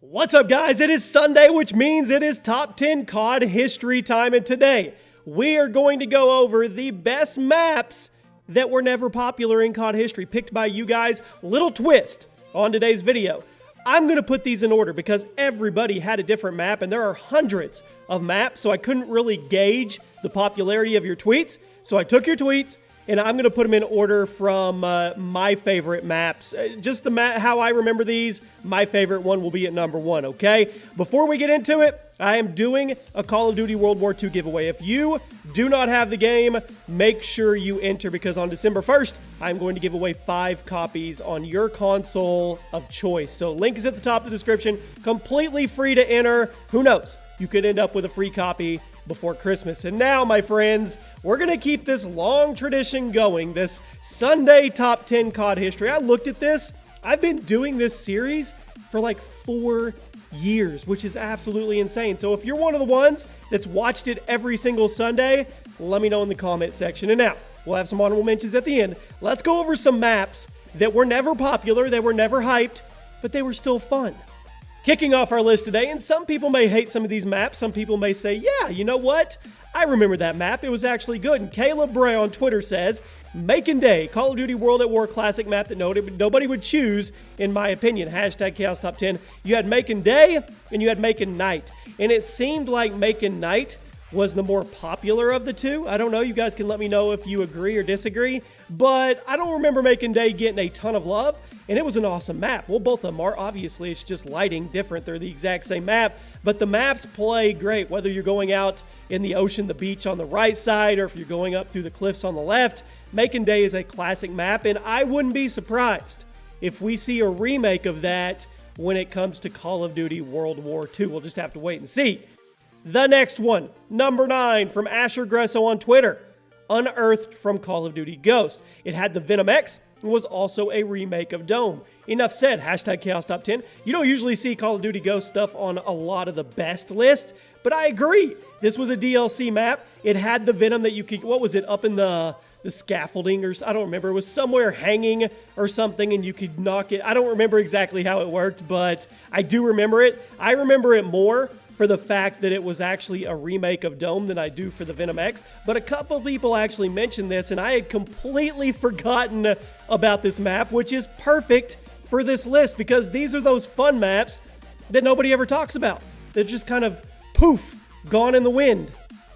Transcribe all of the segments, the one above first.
What's up, guys? It is Sunday, which means it is top 10 COD history time, and today we are going to go over the best maps that were never popular in COD history, picked by you guys. Little twist on today's video. I'm going to put these in order because everybody had a different map, and there are hundreds of maps, so I couldn't really gauge the popularity of your tweets. So I took your tweets, and I'm going to put them in order from my favorite maps. Just the how I remember these, my favorite one will be at number 1, okay? Before we get into it, I am doing a Call of Duty World War II giveaway. If you do not have the game, make sure you enter because on December 1st, I'm going to give away 5 copies on your console of choice. So link is at the top of the description, completely free to enter. Who knows? You could end up with a free copy before Christmas. And now, my friends, we're going to keep this long tradition going, this Sunday top 10 COD history. I looked at this. I've been doing this series for like 4 years, which is absolutely insane. So if you're one of the ones that's watched it every single Sunday, let me know in the comment section. And now, we'll have some honorable mentions at the end. Let's go over some maps that were never popular, they were never hyped, but they were still fun. Kicking off our list today, and some people may hate some of these maps. Some people may say, yeah, you know what? I remember that map. It was actually good. And Caleb Bray on Twitter says, Making Day, Call of Duty World at War classic map that nobody would choose, in my opinion. Hashtag Chaos Top 10. You had Making Day, and you had Making Night. And it seemed like Making Night was the more popular of the two. I don't know. You guys can let me know if you agree or disagree. But I don't remember Making Day getting a ton of love. And it was an awesome map. Well, both of them are. Obviously, it's just lighting different. They're the exact same map. But the maps play great, whether you're going out in the ocean, the beach on the right side, or if you're going up through the cliffs on the left. Making Day is a classic map, and I wouldn't be surprised if we see a remake of that when it comes to Call of Duty World War II. We'll just have to wait and see. The next one, number 9, from Asher Gresso on Twitter. Unearthed from Call of Duty Ghost. It had the Venom X, and was also a remake of Dome. Enough said, hashtag Chaos Top 10. You don't usually see Call of Duty Ghost stuff on a lot of the best lists, but I agree. This was a DLC map. It had the Venom that you could, what was it, up in the scaffolding, or I don't remember. It was somewhere hanging or something, and you could knock it. I don't remember exactly how it worked, but I do remember it. I remember it more for the fact that it was actually a remake of Dome than I do for the Venom X. But a couple people actually mentioned this, and I had completely forgotten about this map, which is perfect for this list because these are those fun maps that nobody ever talks about. They're just kind of poof, gone in the wind.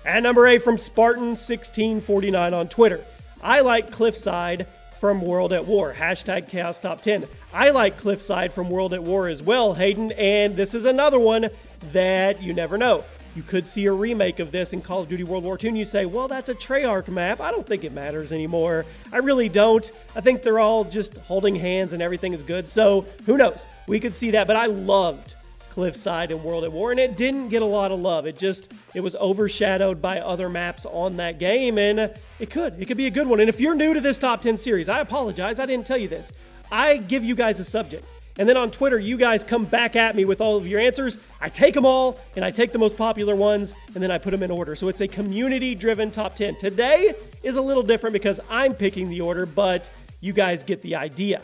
And number 8 from Spartan1649 on Twitter. I like Cliffside from World at War. Hashtag Chaos Top 10. I like Cliffside from World at War as well, Hayden, and this is another one that you never know. You could see a remake of this in Call of Duty World War II, and you say, well, that's a Treyarch map. I don't think it matters anymore. I really don't. I think they're all just holding hands and everything is good. So who knows? We could see that, but I loved Cliffside and World at War, and it didn't get a lot of love. It was overshadowed by other maps on that game, and it could be a good one. And if you're new to this top 10 series, I apologize. I didn't tell you this. I give you guys a subject. And then on Twitter, you guys come back at me with all of your answers. I take them all, and I take the most popular ones, and then I put them in order. So it's a community-driven top 10. Today is a little different because I'm picking the order, but you guys get the idea.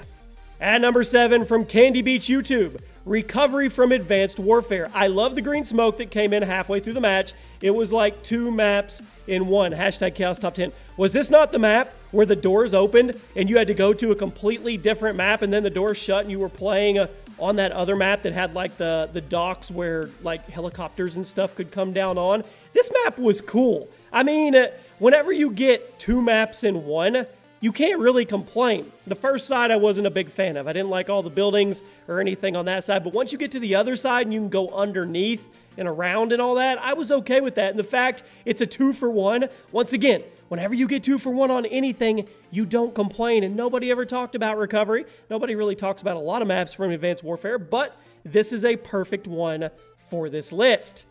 At number 7 from Candy Beach YouTube, Recovery from Advanced Warfare. I love the green smoke that came in halfway through the match. It was like 2 maps in one. Hashtag Chaos Top 10. Was this not the map where the doors opened and you had to go to a completely different map and then the doors shut and you were playing on that other map that had like the docks where like helicopters and stuff could come down on? This map was cool. I mean, whenever you get 2 maps in one, you can't really complain. The first side I wasn't a big fan of. I didn't like all the buildings or anything on that side. But once you get to the other side and you can go underneath and around and all that, I was okay with that. And the fact it's a 2-for-1, once again, whenever you get 2-for-1 on anything, you don't complain. And nobody ever talked about Recovery. Nobody really talks about a lot of maps from Advanced Warfare, but this is a perfect one for this list.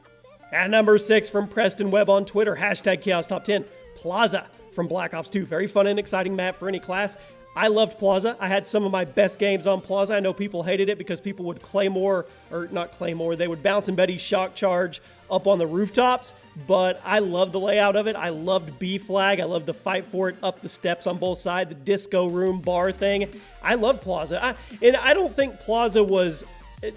At number 6 from Preston Webb on Twitter, hashtag Chaos Top 10, Plaza from Black Ops 2. Very fun and exciting map for any class. I loved Plaza. I had some of my best games on Plaza. I know people hated it because people would they would Bounce and Betty shock charge up on the rooftops, but I loved the layout of it. I loved B Flag. I loved the fight for it up the steps on both sides, the disco room bar thing. I loved Plaza. And I don't think Plaza was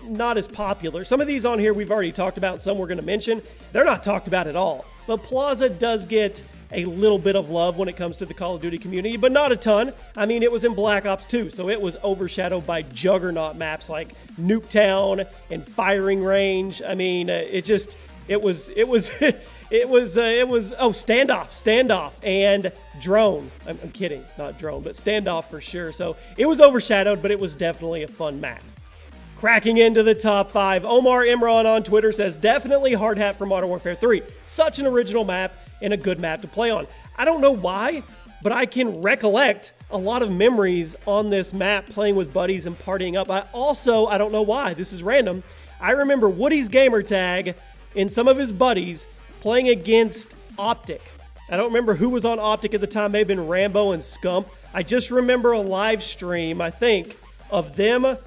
not as popular. Some of these on here we've already talked about, some we're going to mention. They're not talked about at all. But Plaza does get a little bit of love when it comes to the Call of Duty community, but not a ton. I mean, it was in Black Ops 2, so it was overshadowed by juggernaut maps like Nuketown and Firing Range. I mean, it was Standoff, and Drone. I'm kidding, not Drone, but Standoff for sure. So it was overshadowed, but it was definitely a fun map. Cracking into the top 5, Omar Imran on Twitter says, definitely Hard Hat from Modern Warfare 3. Such an original map and a good map to play on. I don't know why, but I can recollect a lot of memories on this map playing with buddies and partying up. I don't know why, this is random. I remember Woody's gamertag and some of his buddies playing against Optic. I don't remember who was on Optic at the time, maybe been Rambo and Scump. I just remember a live stream, I think, of them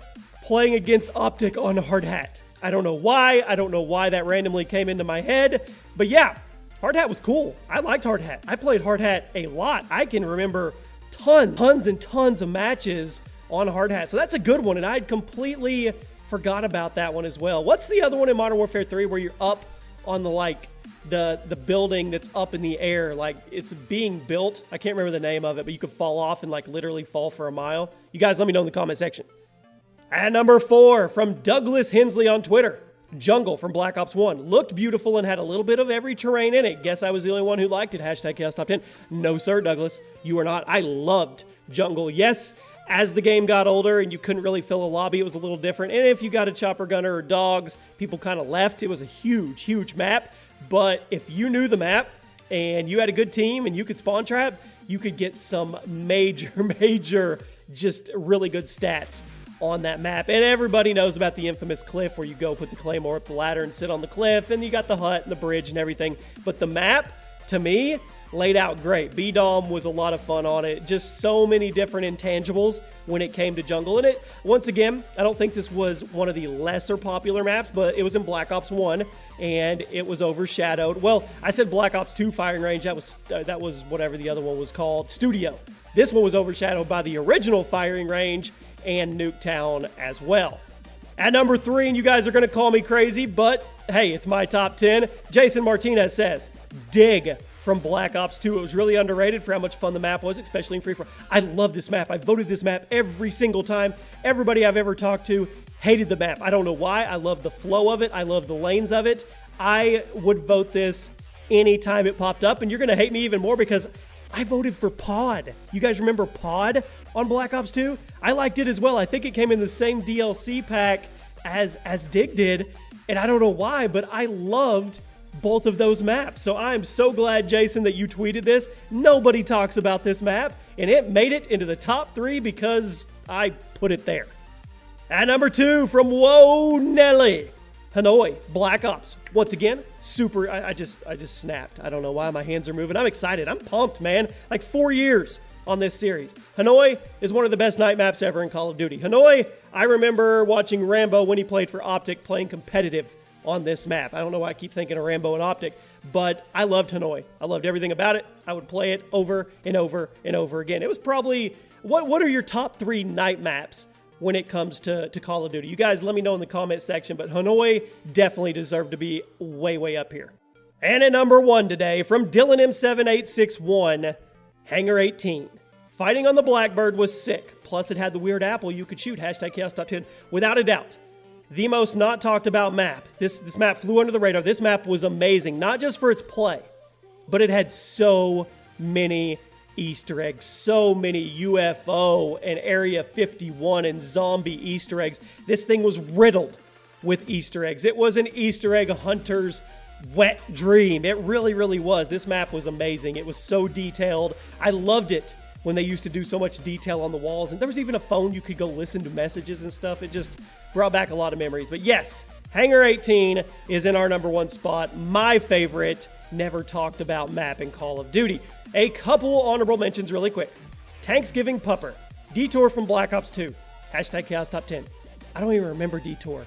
playing against Optic on Hard Hat. I don't know why. I don't know why that randomly came into my head. But yeah, Hard Hat was cool. I liked Hard Hat. I played Hard Hat a lot. I can remember tons and tons of matches on Hard Hat. So that's a good one, and I'd completely forgot about that one as well. What's the other one in Modern Warfare 3 where you're up on the building that's up in the air, like it's being built? I can't remember the name of it, but you could fall off and like literally fall for a mile. You guys let me know in the comment section. At number 4, from Douglas Hensley on Twitter, Jungle from Black Ops 1. Looked beautiful and had a little bit of every terrain in it. Guess I was the only one who liked it. Hashtag Chaos Top 10. No, sir, Douglas. You are not. I loved Jungle. Yes, as the game got older and you couldn't really fill a lobby, it was a little different. And if you got a chopper gunner or dogs, people kind of left. It was a huge map. But if you knew the map and you had a good team and you could spawn trap, you could get some major, just really good stats on that map. And everybody knows about the infamous cliff where you go put the claymore up the ladder and sit on the cliff, and you got the hut and the bridge and everything. But the map, to me, laid out great. B-Dom was a lot of fun on it. Just so many different intangibles when it came to Jungle. And it, once again, I don't think this was one of the lesser popular maps, but it was in Black Ops 1, and it was overshadowed. Well, I said Black Ops 2 Firing Range. That was whatever the other one was called, Studio. This one was overshadowed by the original Firing Range and Nuketown as well. At number 3, and you guys are going to call me crazy, but hey, it's my top 10. Jason Martinez says, Dig from Black Ops 2. It was really underrated for how much fun the map was, especially in free for. I love this map. I voted this map every single time. Everybody I've ever talked to hated the map. I don't know why. I love the flow of it. I love the lanes of it. I would vote this anytime it popped up, and you're going to hate me even more because I voted for Pod. You guys remember Pod on Black Ops 2? I liked it as well. I think it came in the same DLC pack as Dig did, and I don't know why, but I loved both of those maps. So I'm so glad, Jason, that you tweeted this. Nobody talks about this map, and it made it into the top 3 because I put it there. At number 2, from Whoa Nelly, Hanoi, Black Ops. Once again, super, I just snapped. I don't know why my hands are moving. I'm excited. I'm pumped, man. Like 4 years on this series. Hanoi is one of the best night maps ever in Call of Duty. Hanoi, I remember watching Rambo when he played for Optic playing competitive on this map. I don't know why I keep thinking of Rambo and Optic, but I loved Hanoi. I loved everything about it. I would play it over and over and over again. It was probably, what are your top 3 night maps when it comes to Call of Duty? You guys let me know in the comment section, but Hanoi definitely deserved to be way up here. And at number 1 today, from Dylan M7861, Hangar 18. Fighting on the Blackbird was sick. Plus it had the weird apple you could shoot. Hashtag Chaos Top 10. Without a doubt, the most not talked about map. This map flew under the radar. This map was amazing, not just for its play, but it had so many Easter eggs, so many UFO and Area 51 and zombie Easter eggs. This thing was riddled with Easter eggs. It was an Easter egg hunter's wet dream. It really was. This map was amazing. It was so detailed. I loved it when they used to do so much detail on the walls, and there was even a phone you could go listen to messages and stuff. It just brought back a lot of memories. But yes, Hangar 18 is in our number 1 spot. My favorite never talked about map in Call of Duty. A couple honorable mentions really quick. Thanksgiving Pupper, Detour from Black Ops 2, hashtag Chaos Top 10. I don't even remember Detour.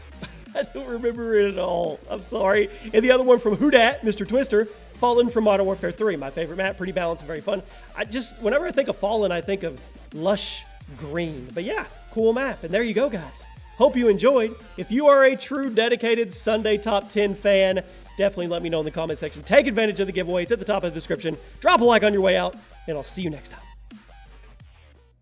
I don't remember it at all. I'm sorry. And the other one from Whodat, Mr. Twister, Fallen from Modern Warfare 3. My favorite map, pretty balanced and very fun. Whenever I think of Fallen, I think of lush green. But yeah, cool map. And there you go, guys. Hope you enjoyed. If you are a true dedicated Sunday Top 10 fan, definitely let me know in the comment section. Take advantage of the giveaway. It's at the top of the description. Drop a like on your way out, and I'll see you next time.